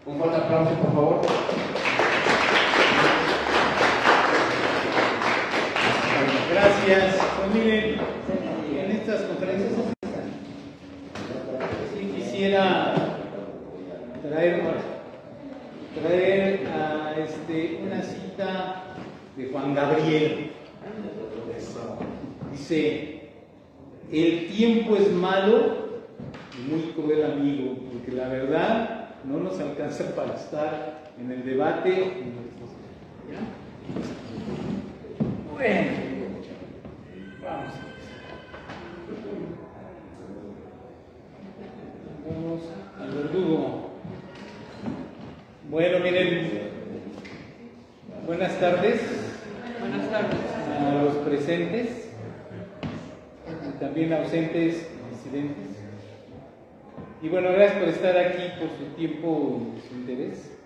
Un fuerte aplauso, por favor. Gracias. Pues miren, en estas conferencias sí quisiera traer una cita de Juan Gabriel. Dice: el tiempo es malo y muy cruel amigo, porque la verdad no nos alcanza para estar en el debate. ¿Ya? Bueno, vamos al verdugo. Bueno, miren, buenas tardes. Buenas tardes a los presentes y también ausentes y disidentes. Y bueno, gracias por estar aquí, por su tiempo y su interés.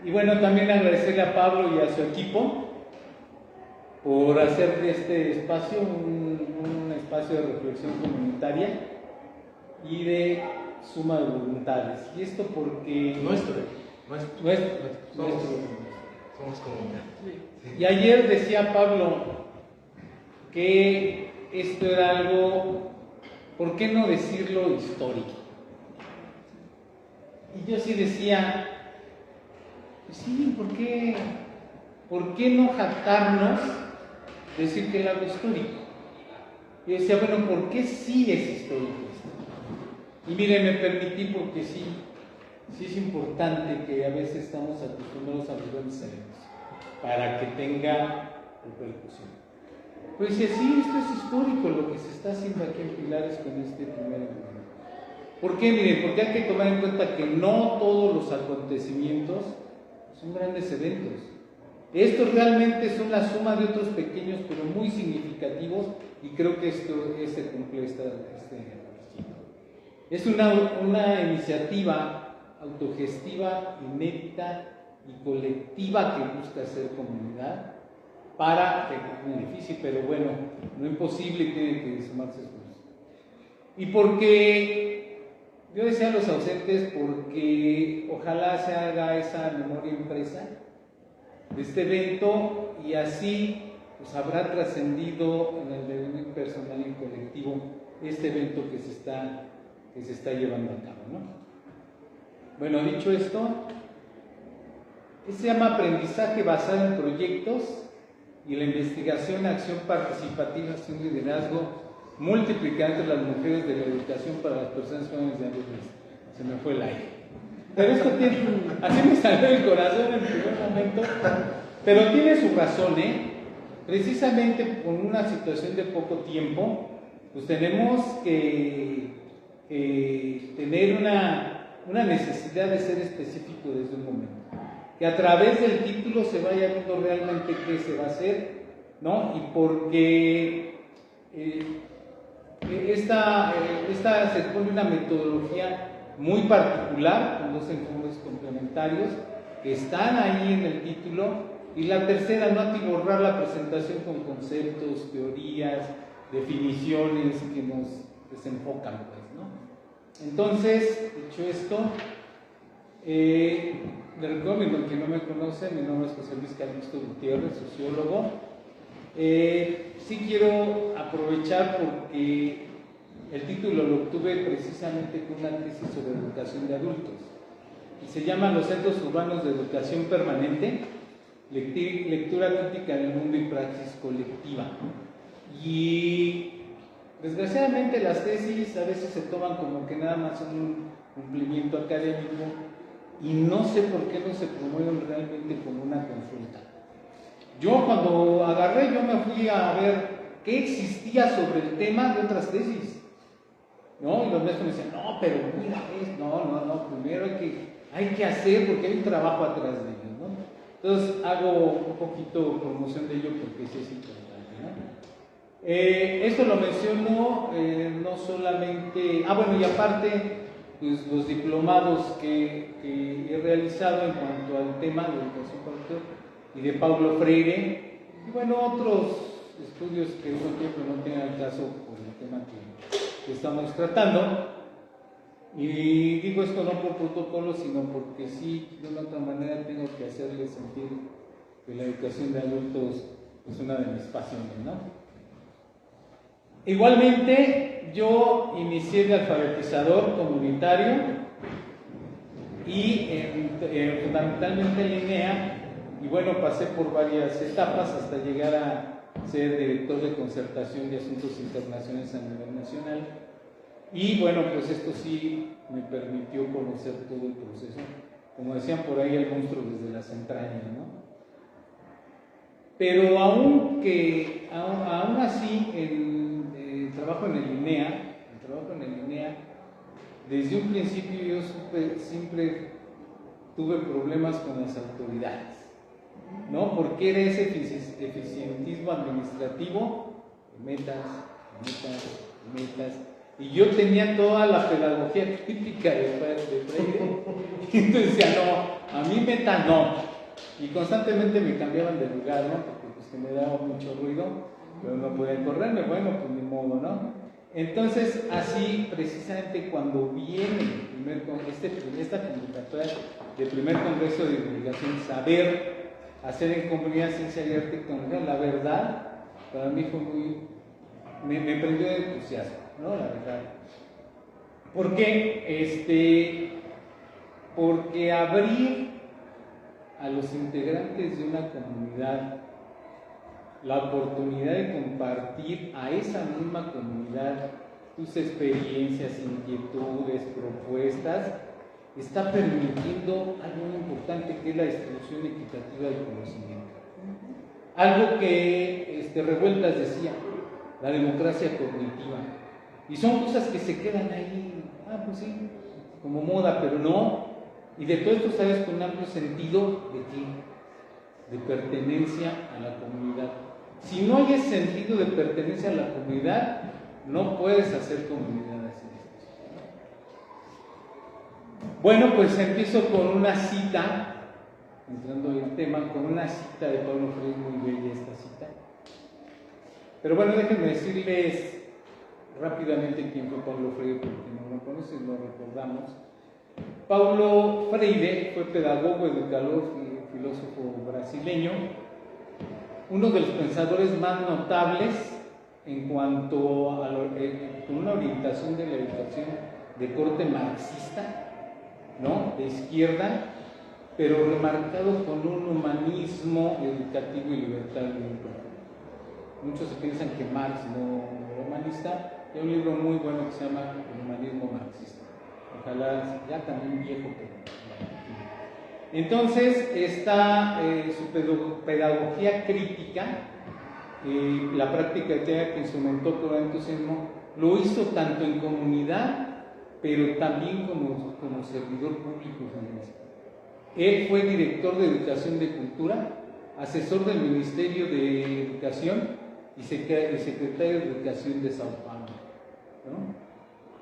Y bueno, también agradecerle a Pablo y a su equipo por hacer de este espacio un espacio de reflexión comunitaria y de suma de voluntades. Y esto porque... Nuestro. Somos comunidad. Sí. Y ayer decía Pablo que esto era algo, ¿por qué no decirlo histórico? Y yo sí decía, pues sí, ¿por qué no jactarnos de decir que es algo histórico? Y yo decía, bueno, ¿por qué sí es histórico esto? Y miren, me permití porque sí es importante que a veces estamos acostumbrados a los grandes eventos para que tenga repercusión. Pues sí, esto es histórico lo que se está haciendo aquí en Pilares con este primer evento. ¿Por qué? Miren, porque hay que tomar en cuenta que no todos los acontecimientos son grandes eventos. Estos realmente son la suma de otros pequeños pero muy significativos, y creo que esto se cumple este es una iniciativa autogestiva, inédita y colectiva que busca hacer comunidad para que es muy difícil, pero bueno, no imposible, tiene que sumarse esfuerzos. Y porque yo decía a los ausentes, porque ojalá se haga esa memoria impresa de este evento y así pues habrá trascendido en el devenir personal y colectivo este evento que se está llevando a cabo, ¿no? Bueno, dicho esto, se llama aprendizaje basado en proyectos y la investigación, acción participativa, acción de liderazgo multiplicada entre las mujeres de la educación para las personas jóvenes de ambos meses. Se me fue el aire. Pero esto tiene, así me salió el corazón en el primer momento, pero tiene su razón, ¿eh? Precisamente con una situación de poco tiempo, pues tenemos que tener una necesidad de ser específico desde un momento. Que a través del título se vaya viendo realmente qué se va a hacer, ¿no? Y porque esta se pone una metodología muy particular, con dos enfoques complementarios que están ahí en el título. Y la tercera, no atiborrar la presentación con conceptos, teorías, definiciones que nos desenfocan, pues, ¿no? Entonces, dicho esto, le recuerdo, que no me conoce, mi nombre es José Luis Calixto Gutiérrez, sociólogo. Sí quiero aprovechar porque el título lo obtuve precisamente con una tesis sobre educación de adultos y se llama Los Centros Urbanos de Educación Permanente, lectura crítica del mundo y praxis colectiva. Y desgraciadamente las tesis a veces se toman como que nada más son un cumplimiento académico y no sé por qué no se promueven realmente como una consulta. Yo cuando agarré, yo me fui a ver qué existía sobre el tema de otras tesis, ¿no? Y los maestros me decían, no, pero mira, no, primero hay que hacer porque hay un trabajo atrás de ello, ¿no? Entonces hago un poquito promoción de ello porque sí es importante, ¿no? Esto lo menciono no solamente, bueno, y aparte, pues los diplomados que he realizado en cuanto al tema de educación parental y de Paulo Freire, y bueno, otros estudios que uno tiempo no tiene al caso por el tema que estamos tratando. Y digo esto no por protocolo, sino porque sí, de una otra manera tengo que hacerles sentir que la educación de adultos es una de mis pasiones, ¿no? Igualmente, yo inicié de alfabetizador comunitario y fundamentalmente en línea, y bueno, pasé por varias etapas hasta llegar a ser director de concertación de asuntos internacionales a nivel nacional. Y bueno, pues esto sí me permitió conocer todo el proceso, como decían por ahí, el monstruo desde las entrañas, ¿no? Pero aún así, el trabajo en el INEA, desde un principio yo siempre tuve problemas con las autoridades, ¿no? Porque era ese eficientismo administrativo, metas, y yo tenía toda la pedagogía típica de Freire, y entonces decía, no, a mí meta no. Y constantemente me cambiaban de lugar, ¿no? Porque pues que me daba mucho ruido, pero no podía correrme, bueno, pues ni modo, ¿no? Entonces, así precisamente cuando viene esta convocatoria del primer Congreso de Divulgación, saber hacer en comunidad ciencia y arte y tecnología, la verdad, para mí fue me prendió de entusiasmo, ¿no? La verdad. ¿Por qué? Porque abrir a los integrantes de una comunidad la oportunidad de compartir a esa misma comunidad tus experiencias, inquietudes, propuestas, está permitiendo algo muy importante, que es la distribución equitativa del conocimiento. Algo que Revueltas decía, la democracia cognitiva. Y son cosas que se quedan ahí, pues sí, como moda, pero no. Y de todo esto sabes con un amplio sentido de qué, de pertenencia a la comunidad. Si no hay ese sentido de pertenencia a la comunidad, no puedes hacer comunidad así. Bueno, pues empiezo con una cita, entrando en el tema, con una cita de Paulo Freire, muy bella esta cita. Pero bueno, déjenme decirles rápidamente quién fue Paulo Freire, porque no lo conocen, lo recordamos. Paulo Freire fue pedagogo, educador y filósofo brasileño, uno de los pensadores más notables en cuanto a con una orientación de la educación de corte marxista, ¿no? De izquierda, pero remarcado con un humanismo educativo y libertario muy profundo. Muchos piensan que Marx no era humanista. Hay un libro muy bueno que se llama El humanismo marxista. Ojalá, ya también viejo, pero... Entonces, está su pedagogía crítica, la práctica que instrumentó con entusiasmo, lo hizo tanto en comunidad, pero también como servidor público. Él fue director de Educación de Cultura, asesor del Ministerio de Educación y secretario de Educación de Sao Paulo, ¿no?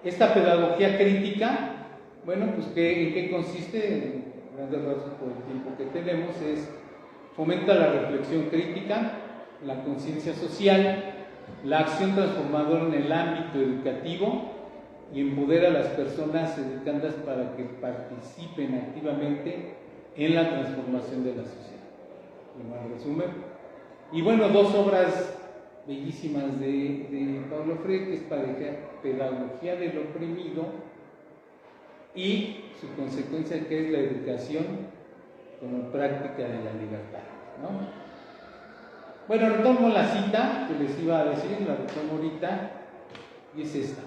Esta pedagogía crítica, bueno, pues ¿en qué consiste? Grandes rasgos, por el tiempo que tenemos, fomenta la reflexión crítica, la conciencia social, la acción transformadora en el ámbito educativo y empodera a las personas educandas para que participen activamente en la transformación de la sociedad. En resumen, y bueno, dos obras bellísimas de Paulo Freire, que es Pedagogía del Oprimido y su consecuencia, que es la educación como práctica de la libertad, ¿no? Bueno, retomo la cita que les iba a decir, la retomo ahorita, y es esta.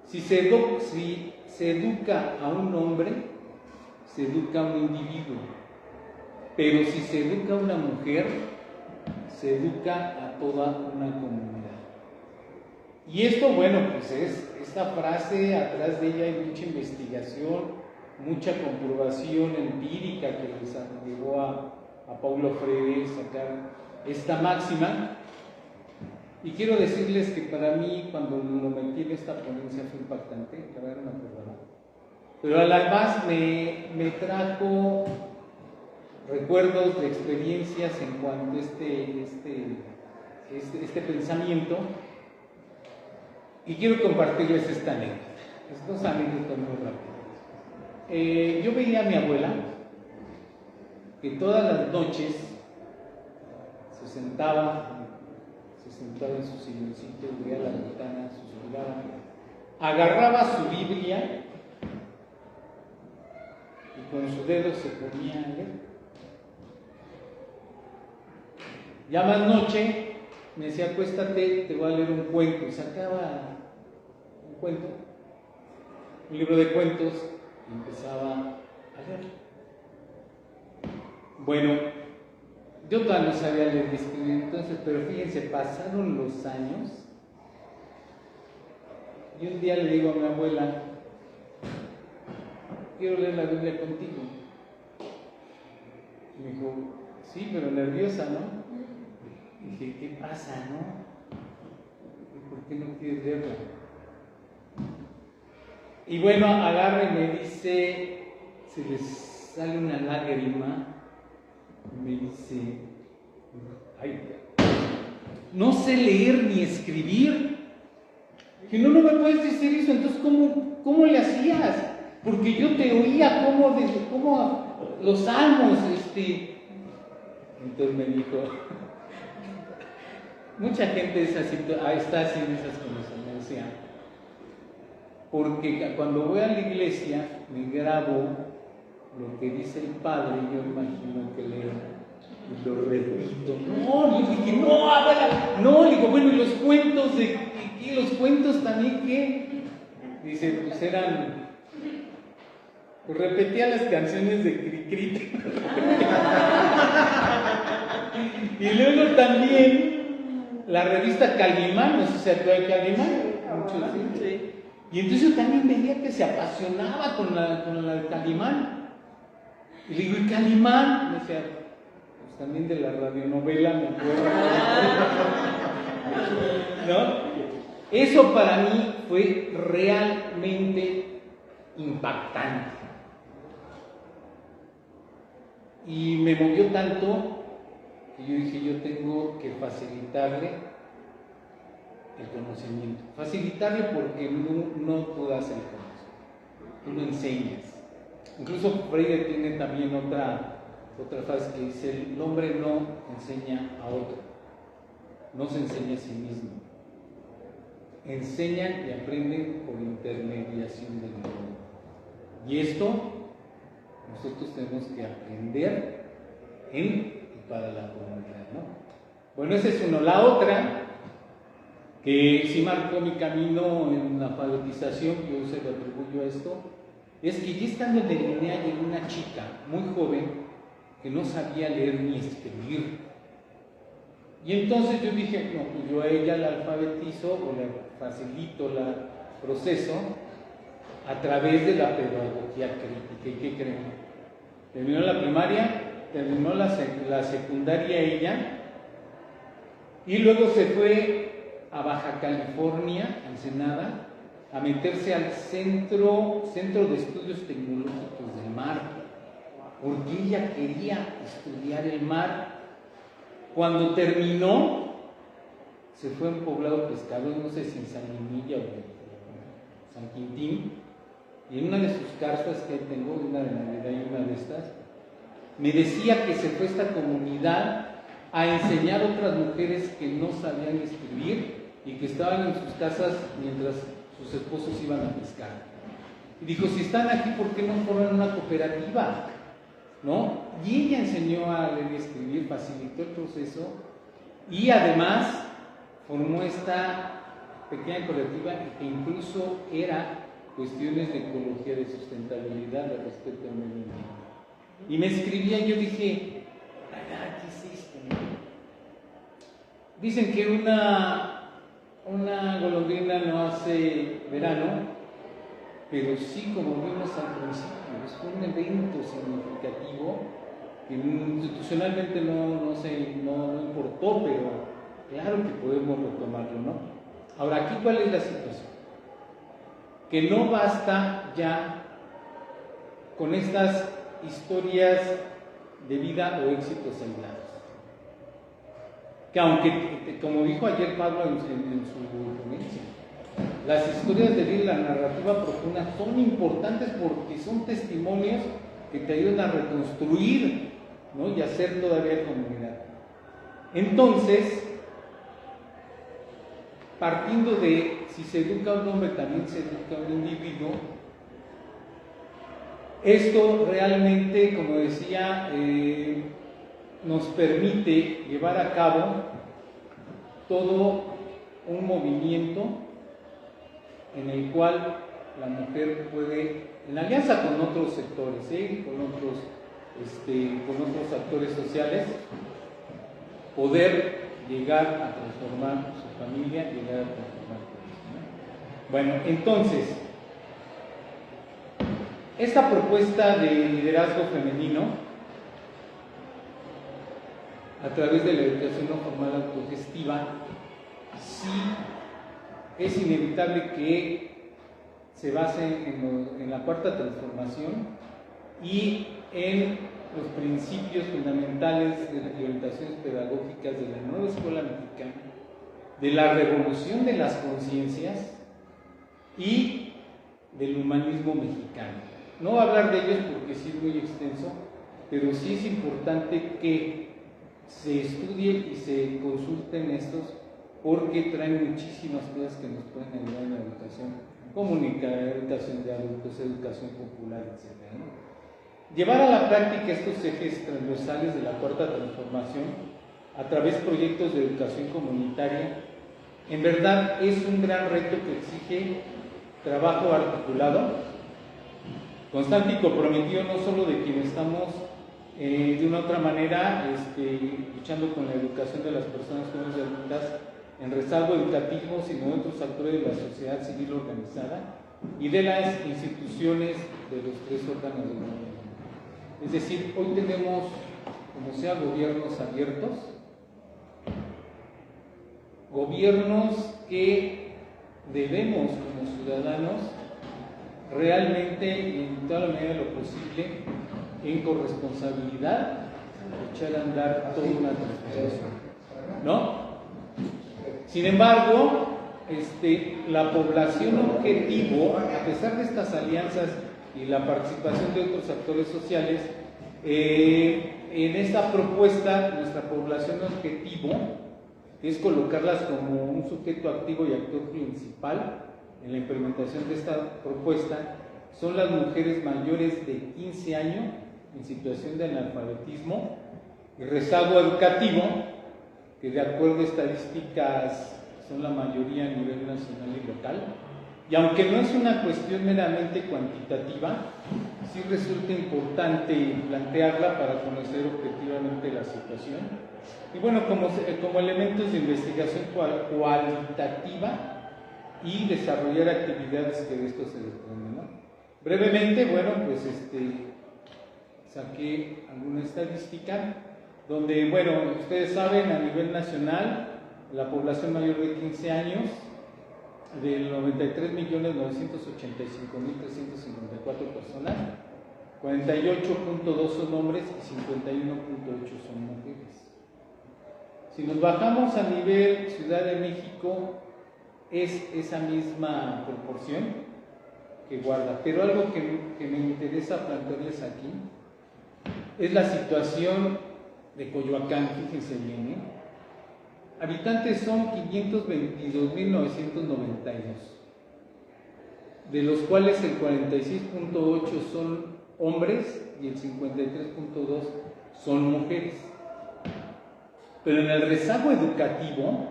Si se educa a un hombre, se educa a un individuo, pero si se educa a una mujer, se educa a toda una comunidad. Y esto, bueno, pues esta frase, atrás de ella hay mucha investigación, mucha comprobación empírica que les llevó a Paulo Freire sacar esta máxima. Y quiero decirles que para mí, cuando lo metí en esta ponencia, fue impactante, la verdad no me acordaba. Pero además me trajo recuerdos de experiencias en cuanto a este pensamiento. Y quiero compartirles esta anécdota. Dos anécdotas muy rápidas. Yo veía a mi abuela que todas las noches se sentaba en su silloncito, veía la ventana, susurraba, agarraba su Biblia y con su dedo se ponía a leer. Ya más noche me decía, acuéstate, te voy a leer un cuento, y sacaba un cuento, un libro de cuentos, y empezaba a leer. Bueno, yo todavía no sabía leer y escribir entonces, pero fíjense, pasaron los años y un día le digo a mi abuela, quiero leer la Biblia contigo. Y me dijo, sí, pero nerviosa, ¿no? Y dije, ¿qué pasa, no? ¿Y por qué no quieres leerla? Y bueno, agarra y me dice, se le sale una lágrima, y me dice, ay, no sé leer ni escribir. Que no me puedes decir eso, entonces ¿cómo le hacías? Porque yo te oía cómo los salmos, Entonces me dijo, mucha gente está haciendo esas cosas, me decía, porque cuando voy a la iglesia me grabo lo que dice el padre, yo imagino que leo y lo repito. No, yo dije, no, abuela, no, digo, bueno, y los cuentos ¿y los cuentos también qué? Dice, pues pues repetía las canciones de Cricri. Y luego también la revista Calimán, no sé si se acuerda de Calimán. Sí. Y entonces yo también veía que se apasionaba con la de Calimán. Y le digo, ¿y Calimán? Me decía, pues también de la radionovela, me acuerdo. ¿No? Eso para mí fue realmente impactante. Y me movió tanto que yo dije, yo tengo que facilitarle el conocimiento. Facilitarle porque no tú das el conocimiento, tú lo enseñas. Incluso Freire tiene también otra frase que dice, el hombre no enseña a otro, no se enseña a sí mismo. Enseñan y aprenden por intermediación del mundo. Y esto nosotros tenemos que aprender en y para la comunidad, ¿no? Bueno, esa es uno. La otra, que sí marcó mi camino en la alfabetización, yo se lo atribuyo a esto, es que ya estando en el INEA llegó una chica muy joven que no sabía leer ni escribir. Y entonces yo dije, no, pues yo a ella la alfabetizo o le facilito el proceso a través de la pedagogía crítica. ¿Y qué creen? Terminó la primaria, terminó la secundaria ella, y luego se fue a Baja California, a Ensenada, a meterse al Centro de Estudios Tecnológicos del Mar, porque ella quería estudiar el mar. Cuando terminó, se fue a un poblado pescador, no sé si en San Limilla o San Quintín, y en una de sus cartas que tengo, una de Navidad y una de estas, me decía que se fue a esta comunidad a enseñar a otras mujeres que no sabían escribir y que estaban en sus casas mientras sus esposos iban a pescar. Y dijo, si están aquí, ¿por qué no forman una cooperativa? ¿No? Y ella enseñó a leer y escribir, facilitó el proceso y además formó esta pequeña cooperativa que incluso era cuestiones de ecología, de sustentabilidad, de respeto al medio ambiente. Y me escribía y yo dije, ¿qué es esto? Dicen que una golondrina no hace verano, pero sí, como vimos al principio, fue un evento significativo que institucionalmente no importó, pero claro que podemos retomarlo, ¿no? Ahora, aquí, ¿cuál es la situación? Que no basta ya con estas historias de vida o éxitos aislados. Que aunque, como dijo ayer Pablo en su ponencia, las historias de vida y la narrativa profunda son importantes porque son testimonios que te ayudan a reconstruir, ¿no? Y a hacer todavía comunidad. Entonces, partiendo de si se educa a un hombre, también se educa a un individuo, esto realmente, como decía, nos permite llevar a cabo todo un movimiento en el cual la mujer puede, en alianza con otros sectores, con otros actores sociales, poder llegar a transformar su familia, llegar a transformar el país, ¿no? Bueno, entonces, esta propuesta de liderazgo femenino, a través de la educación no formal autogestiva, sí es inevitable que se base en la cuarta transformación y en los principios fundamentales de las orientaciones pedagógicas de la nueva escuela mexicana, de la revolución de las conciencias y del humanismo mexicano. No voy a hablar de ellos porque sí es muy extenso, pero sí es importante que se estudie y se consulten estos, porque traen muchísimas cosas que nos pueden ayudar en la educación comunicativa, educación de adultos, educación popular, etc., ¿no? Llevar a la práctica estos ejes transversales de la cuarta transformación a través de proyectos de educación comunitaria, en verdad es un gran reto que exige trabajo articulado, constante y comprometido, no solo de quienes estamos de una u otra manera luchando con la educación de las personas jóvenes y adultas en rezago educativo, sino de otros actores de la sociedad civil organizada y de las instituciones de los tres órganos del gobierno. Es decir, hoy tenemos, como sea, gobiernos abiertos, gobiernos que debemos como ciudadanos realmente, en toda la medida de lo posible, en corresponsabilidad, echar a andar toda una transformación, ¿no? Sin embargo, la población objetivo, a pesar de estas alianzas y la participación de otros actores sociales, en esta propuesta, nuestra población objetivo es colocarlas como un sujeto activo y actor principal en la implementación de esta propuesta, son las mujeres mayores de 15 años en situación de analfabetismo y rezago educativo, que de acuerdo a estadísticas son la mayoría a nivel nacional y local. Y aunque no es una cuestión meramente cuantitativa, sí resulta importante plantearla para conocer objetivamente la situación. Y bueno, como elementos de investigación cualitativa y desarrollar actividades que de esto se desprenden, ¿no? Brevemente, bueno, pues saqué alguna estadística donde, bueno, ustedes saben, a nivel nacional, la población mayor de 15 años, de 93.985.354 personas, 48.2 son hombres y 51.8 son mujeres. Si nos bajamos a nivel Ciudad de México, es esa misma proporción que guarda. Pero algo que me interesa plantearles aquí es la situación de Coyoacán. Fíjense bien, ¿eh? Habitantes son 522.992, de los cuales el 46.8 son hombres y el 53.2 son mujeres. Pero en el rezago educativo,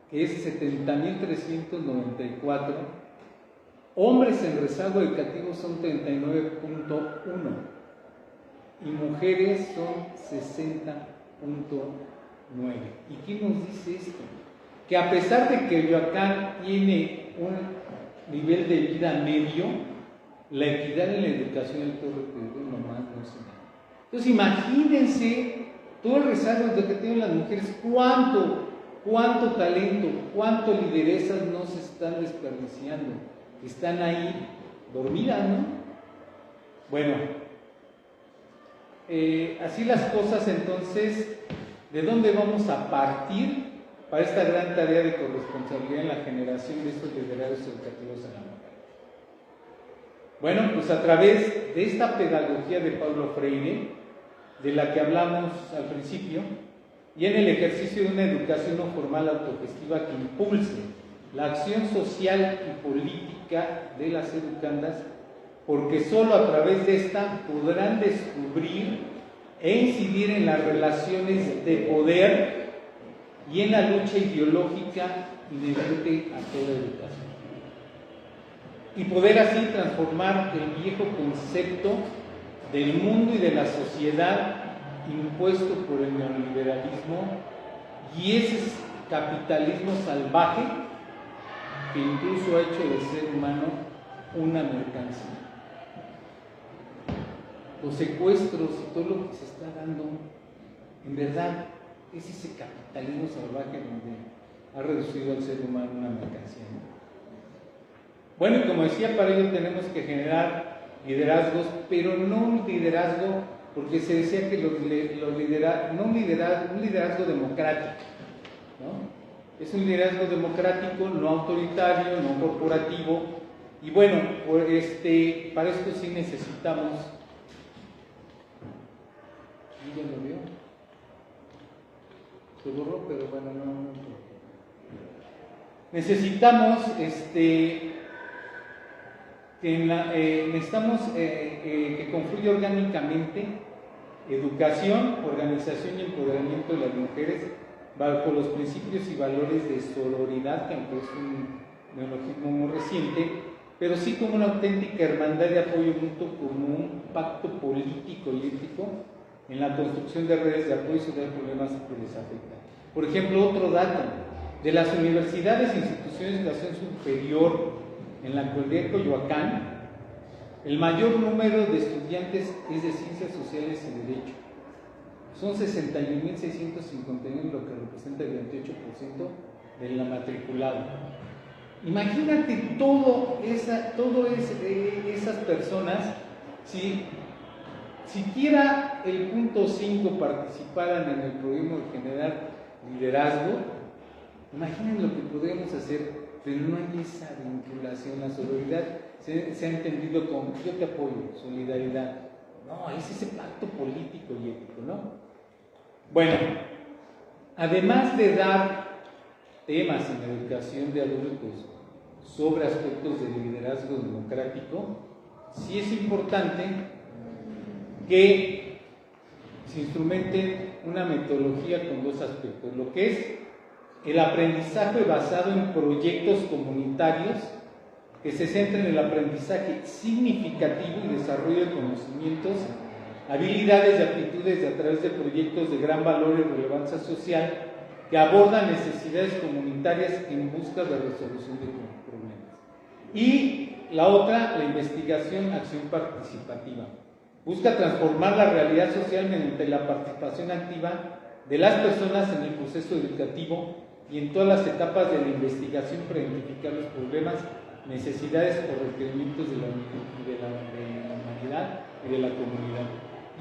que es 70.394, hombres en rezago educativo son 39.1 y mujeres son 60.9. ¿Y qué nos dice esto? Que a pesar de que Coyoacán tiene un nivel de vida medio, la equidad en la educación del todo nomás no se da. Entonces imagínense todo el rezago que tienen las mujeres, cuánto talento, cuánto lideresas no se están desperdiciando, están ahí dormidas, ¿no? Bueno, así las cosas. Entonces, ¿de dónde vamos a partir para esta gran tarea de corresponsabilidad en la generación de estos liderazgos itinerarios educativos en la mujer. Bueno, pues a través de esta pedagogía de Paulo Freire, de la que hablamos al principio, y en el ejercicio de una educación no formal autogestiva que impulse la acción social y política de las educandas, porque solo a través de esta podrán descubrir e incidir en las relaciones de poder y en la lucha ideológica inherente a toda educación. Y poder así transformar el viejo concepto del mundo y de la sociedad impuesto por el neoliberalismo y ese capitalismo salvaje que incluso ha hecho del ser humano una mercancía. Los secuestros y todo lo que se está dando, en verdad, es ese capitalismo salvaje donde ha reducido al ser humano una mercancía, ¿no? Bueno, y como decía, para ello tenemos que generar liderazgos, pero no un liderazgo, porque se decía que un liderazgo democrático, ¿no? Es un liderazgo democrático, no autoritario, no corporativo, y bueno, para esto sí necesitamos. ¿Ya lo vio? Se borró, pero bueno, no. Necesitamos necesitamos que confluya orgánicamente educación, organización y empoderamiento de las mujeres bajo los principios y valores de sororidad, que aunque es un neologismo muy reciente, pero sí como una auténtica hermandad de apoyo mutuo, como un pacto político y ético en la construcción de redes de apoyo sobre problemas que les afectan. Por ejemplo, otro dato, de las universidades e instituciones de educación superior en la alcaldía de Coyoacán, el mayor número de estudiantes es de Ciencias Sociales y Derecho. Son 61.651, lo que representa el 28% de la matriculada. Imagínate esas personas, si siquiera el punto 5 participaran en el programa de generar liderazgo, imaginen lo que podríamos hacer. Pero no hay esa vinculación. La sororidad se ha entendido como yo te apoyo, solidaridad. No, es ese pacto político y ético, ¿no? Bueno, además de dar temas en la educación de adultos sobre aspectos de liderazgo democrático, sí es importante que se instrumente una metodología con dos aspectos, lo que es el aprendizaje basado en proyectos comunitarios que se centren en el aprendizaje significativo y desarrollo de conocimientos, habilidades y aptitudes a través de proyectos de gran valor y relevancia social que abordan necesidades comunitarias en busca de resolución de problemas. Y la otra, la investigación, acción participativa. Busca transformar la realidad social mediante la participación activa de las personas en el proceso educativo y en todas las etapas de la investigación para identificar los problemas, necesidades o requerimientos de la humanidad y de la comunidad.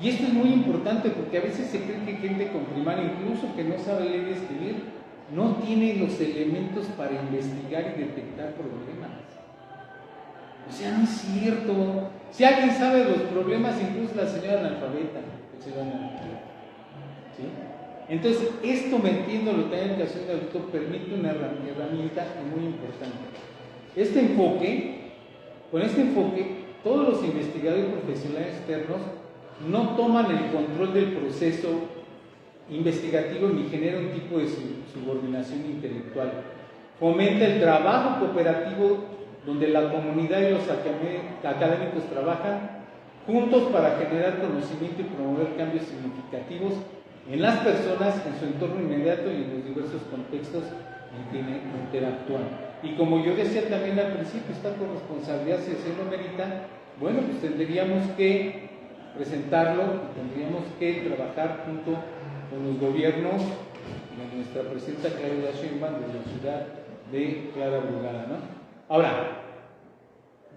Y esto es muy importante porque a veces se cree que gente con primaria, incluso que no sabe leer y escribir, no tiene los elementos para investigar y detectar problemas. O sea, no es cierto. Si alguien sabe los problemas, incluso la señora analfabeta, ¿sí? Entonces, esto, metiéndolo también en educación de adulto, permite una herramienta muy importante. Con este enfoque, todos los investigadores profesionales externos no toman el control del proceso investigativo ni generan un tipo de subordinación intelectual. Fomenta el trabajo cooperativo donde la comunidad y los académicos trabajan juntos para generar conocimiento y promover cambios significativos en las personas, en su entorno inmediato y en los diversos contextos en que interactúan. Y como yo decía también al principio, esta corresponsabilidad, si así lo merita, bueno, pues tendríamos que presentarlo y tendríamos que trabajar junto con los gobiernos de nuestra presidenta Claudia Sheinbaum de la ciudad de Clara Brugada, ¿no? Ahora,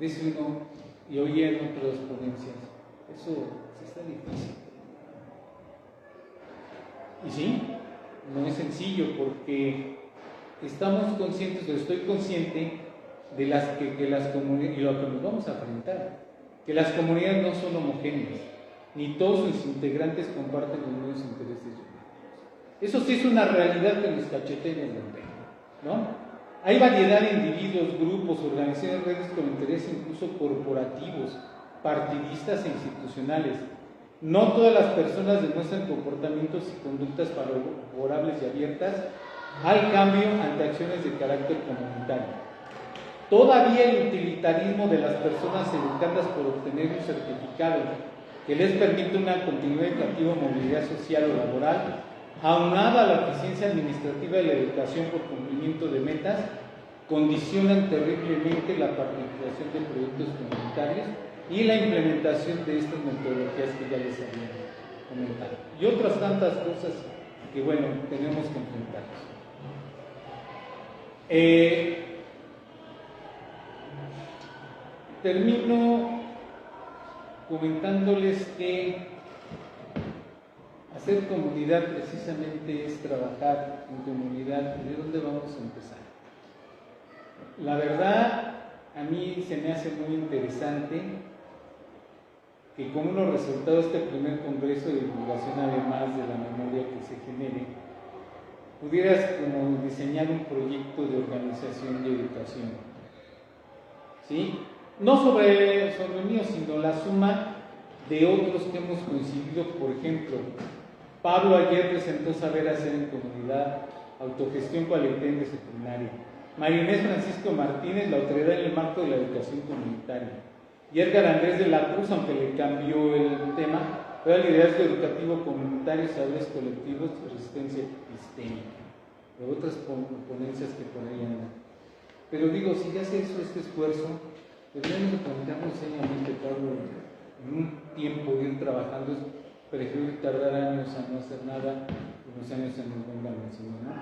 dice uno, y oí en otras ponencias, eso está difícil. Y sí, no es sencillo porque estamos conscientes, o estoy consciente, de las que las comunidades, y lo que nos vamos a enfrentar, que las comunidades no son homogéneas, ni todos sus integrantes comparten los mismos intereses humanos. Eso sí es una realidad que nos cacheteemos, ¿no? Hay variedad de individuos, grupos, organizaciones, redes con intereses incluso corporativos, partidistas e institucionales. No todas las personas demuestran comportamientos y conductas favorables y abiertas al cambio ante acciones de carácter comunitario. Todavía el utilitarismo de las personas educadas por obtener un certificado que les permite una continua y creativa movilidad social o laboral, aunada a la eficiencia administrativa y la educación por cumplimiento de metas, condicionan terriblemente la participación de proyectos comunitarios y la implementación de estas metodologías que ya les había comentado. Y otras tantas cosas que, bueno, tenemos que enfrentarnos. Termino comentándoles que hacer comunidad precisamente es trabajar en comunidad. ¿De dónde vamos a empezar? La verdad, a mí se me hace muy interesante que como unos resultados de este primer congreso de divulgación, además de la memoria que se genere, pudieras como diseñar un proyecto de organización y educación, ¿sí? No sobre mí, sino la suma de otros que hemos coincidido. Por ejemplo, Pablo ayer presentó Saber Hacer en Comunidad, Autogestión Cualitativa Disciplinaria. María Inés Francisco Martínez, la autoridad en el marco de la educación comunitaria. Y Edgar Andrés de la Cruz, aunque le cambió el tema, fue el liderazgo educativo comunitario, saberes colectivos, resistencia epistémica. De otras ponencias que por ahí andan. Pero digo, si ya se hizo este esfuerzo, deberíamos de plantearnos seriamente, Pablo, en un tiempo ir trabajando. Prefiero tardar años a no hacer nada y unos años se nos vengan encima, ¿no?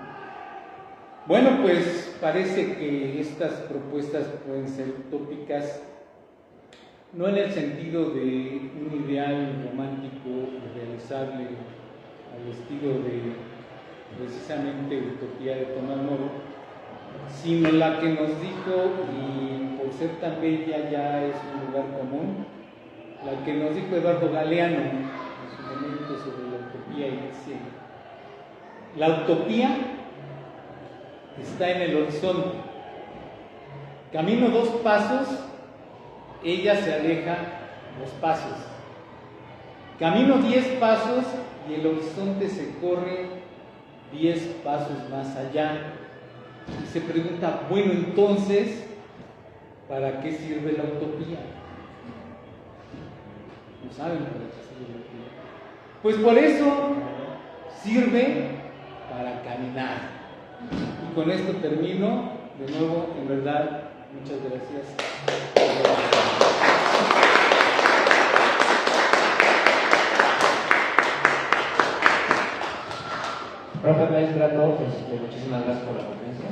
Bueno, pues parece que estas propuestas pueden ser utópicas, no en el sentido de un ideal romántico realizable al estilo de precisamente Utopía de Tomás Moro, sino la que nos dijo, y por ser tan bella ya es un lugar común, la que nos dijo Eduardo Galeano en su momento sobre la utopía, y dice: la utopía está en el horizonte. Camino 2 pasos, ella se aleja 2 pasos. Camino 10 pasos y el horizonte se corre 10 pasos más allá. Y se pregunta, bueno, entonces, ¿para qué sirve la utopía? ¿No saben para qué sirve la utopía? Pues por eso sirve para caminar. Y con esto termino. De nuevo, en verdad, muchas gracias. Profe, maestro, muchísimas gracias por la conferencia.